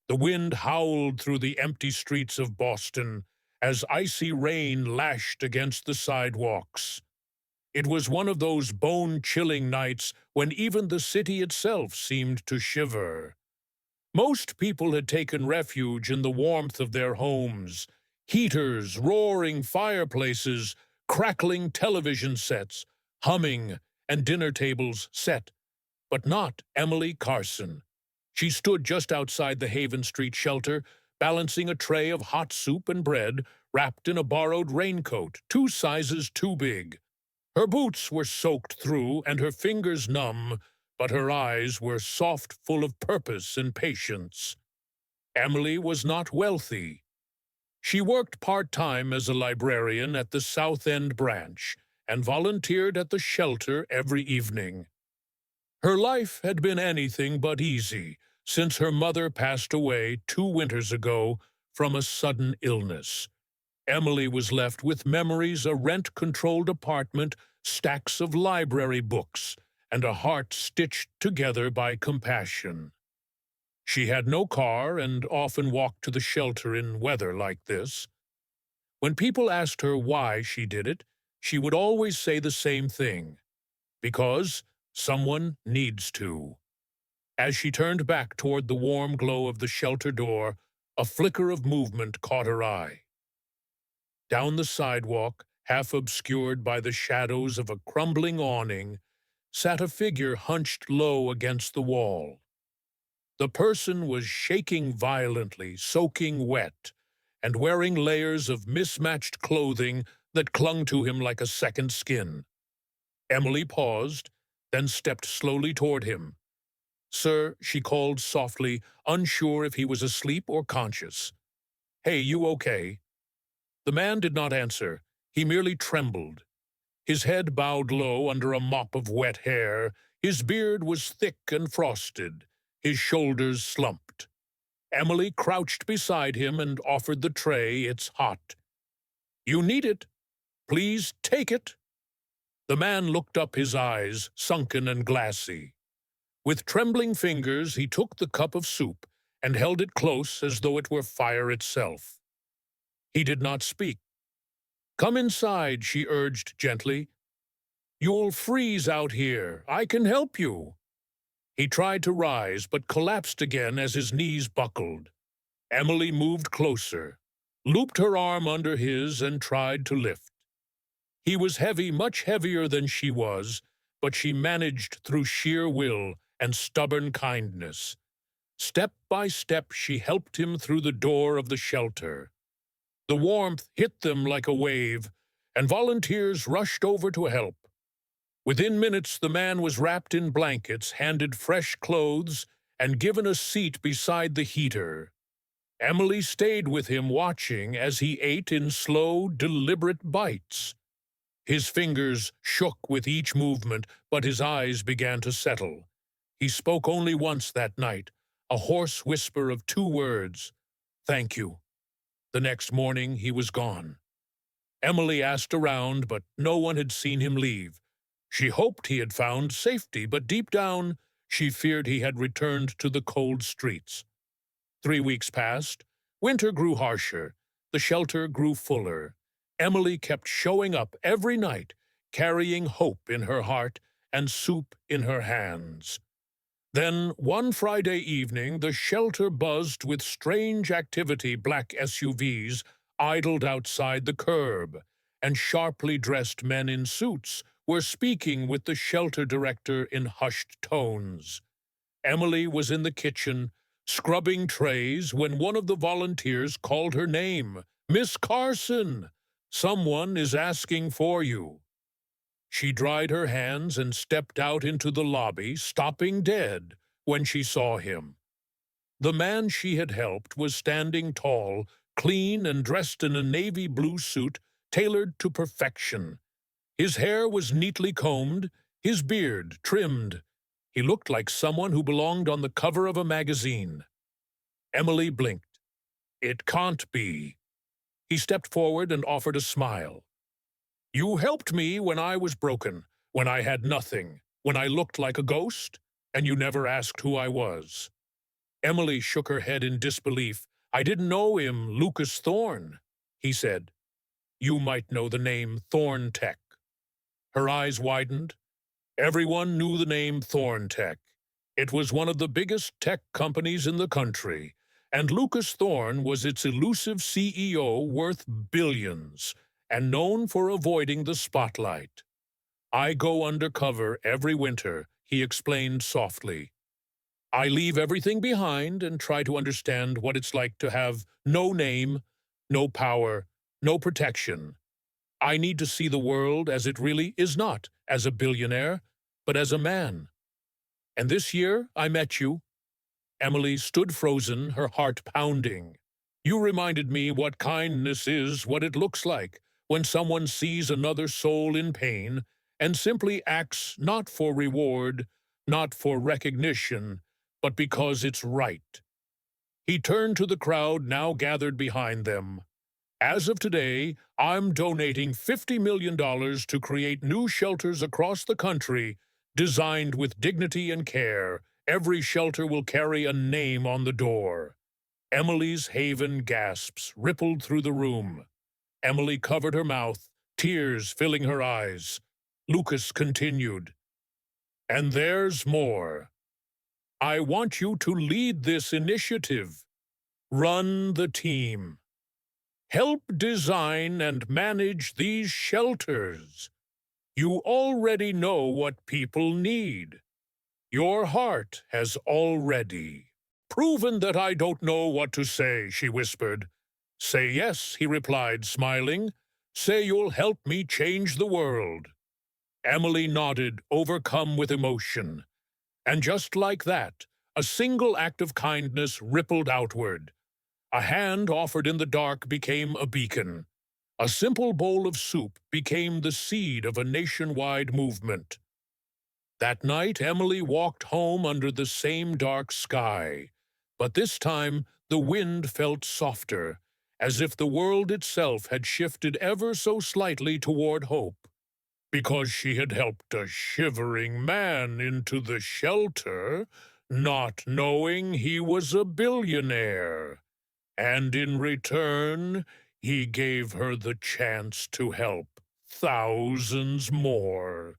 The wind howled through the empty streets of Boston as icy rain lashed against the sidewalks. It was one of those bone-chilling nights when even the city itself seemed to shiver. Most people had taken refuge in the warmth of their homes, heaters, roaring fireplaces, crackling television sets, humming, and dinner tables set. But not Emily Carson. She stood just outside the Haven Street shelter, balancing a tray of hot soup and bread, wrapped in a borrowed raincoat, 2 sizes too big. Her boots were soaked through and her fingers numb, but her eyes were soft, full of purpose and patience. Emily was not wealthy. She worked part-time as a librarian at the South End branch and volunteered at the shelter every evening. Her life had been anything but easy since her mother passed away 2 winters ago from a sudden illness. Emily was left with memories, a rent-controlled apartment, stacks of library books, and a heart stitched together by compassion. She had no car and often walked to the shelter in weather like this. When people asked her why she did it, she would always say the same thing: because someone needs to. As she turned back toward the warm glow of the shelter door, a flicker of movement caught her eye. Down the sidewalk, half obscured by the shadows of a crumbling awning, sat a figure hunched low against the wall. The person was shaking violently, soaking wet, and wearing layers of mismatched clothing that clung to him like a second skin. Emily paused, then stepped slowly toward him. "Sir," she called softly, unsure if he was asleep or conscious. "Hey, you okay?" The man did not answer. He merely trembled. His head bowed low under a mop of wet hair. His beard was thick and frosted. His shoulders slumped. Emily crouched beside him and offered the tray. "It's hot." "You need it. Please take it." The man looked up, his eyes sunken and glassy. With trembling fingers, he took the cup of soup and held it close as though it were fire itself. He did not speak. "Come inside," she urged gently. "You'll freeze out here. I can help you." He tried to rise, but collapsed again as his knees buckled. Emily moved closer, looped her arm under his, and tried to lift. He was heavy, much heavier than she was, but she managed through sheer will and stubborn kindness. Step by step, she helped him through the door of the shelter. The warmth hit them like a wave, and volunteers rushed over to help. Within minutes, the man was wrapped in blankets, handed fresh clothes, and given a seat beside the heater. Emily stayed with him, watching as he ate in slow, deliberate bites. His fingers shook with each movement, but his eyes began to settle. He spoke only once that night, a hoarse whisper of 2 words: "Thank you." The next morning, he was gone. Emily asked around, but no one had seen him leave. She hoped he had found safety, but deep down, she feared he had returned to the cold streets. 3 weeks passed. Winter grew harsher. The shelter grew fuller. Emily kept showing up every night, carrying hope in her heart and soup in her hands. Then, one Friday evening, the shelter buzzed with strange activity. Black SUVs idled outside the curb, and sharply dressed men in suits were speaking with the shelter director in hushed tones. Emily was in the kitchen, scrubbing trays, when one of the volunteers called her name. "Miss Carson! Someone is asking for you." She dried her hands and stepped out into the lobby, stopping dead when she saw him. The man she had helped was standing tall, clean and dressed in a navy blue suit tailored to perfection. His hair was neatly combed, his beard trimmed. He looked like someone who belonged on the cover of a magazine. Emily blinked. "It can't be." He stepped forward and offered a smile. "You helped me when I was broken, when I had nothing, when I looked like a ghost, and you never asked who I was." Emily shook her head in disbelief. I didn't know him, Lucas Thorne, he said. You might know the name Thorne Tech. Her eyes widened. Everyone knew the name Thorne Tech. It was one of the biggest tech companies in the country, and Lucas Thorne was its elusive CEO worth billions and known for avoiding the spotlight. I go undercover every winter, he explained softly. I leave everything behind and try to understand what it's like to have no name, no power, no protection. I need to see the world as it really is, not as a billionaire, but as a man. And this year I met you. Emily stood frozen, her heart pounding. You reminded me what kindness is, what it looks like when someone sees another soul in pain and simply acts not for reward, not for recognition, but because it's right. He turned to the crowd now gathered behind them. As of today, I'm donating $50 million to create new shelters across the country, designed with dignity and care. Every shelter will carry a name on the door. Emily's haven gasps rippled through the room. Emily covered her mouth, tears filling her eyes. Lucas continued, and there's more. I want you to lead this initiative. Run the team. Help design and manage these shelters. You already know what people need. Your heart has already proven that I don't know what to say, she whispered. Say yes, he replied, smiling. Say you'll help me change the world. Emily nodded, overcome with emotion. And just like that, a single act of kindness rippled outward. A hand offered in the dark became a beacon. A simple bowl of soup became the seed of a nationwide movement. That night, Emily walked home under the same dark sky. But this time, the wind felt softer, as if the world itself had shifted ever so slightly toward hope. Because she had helped a shivering man into the shelter, not knowing he was a billionaire. And in return, he gave her the chance to help thousands more.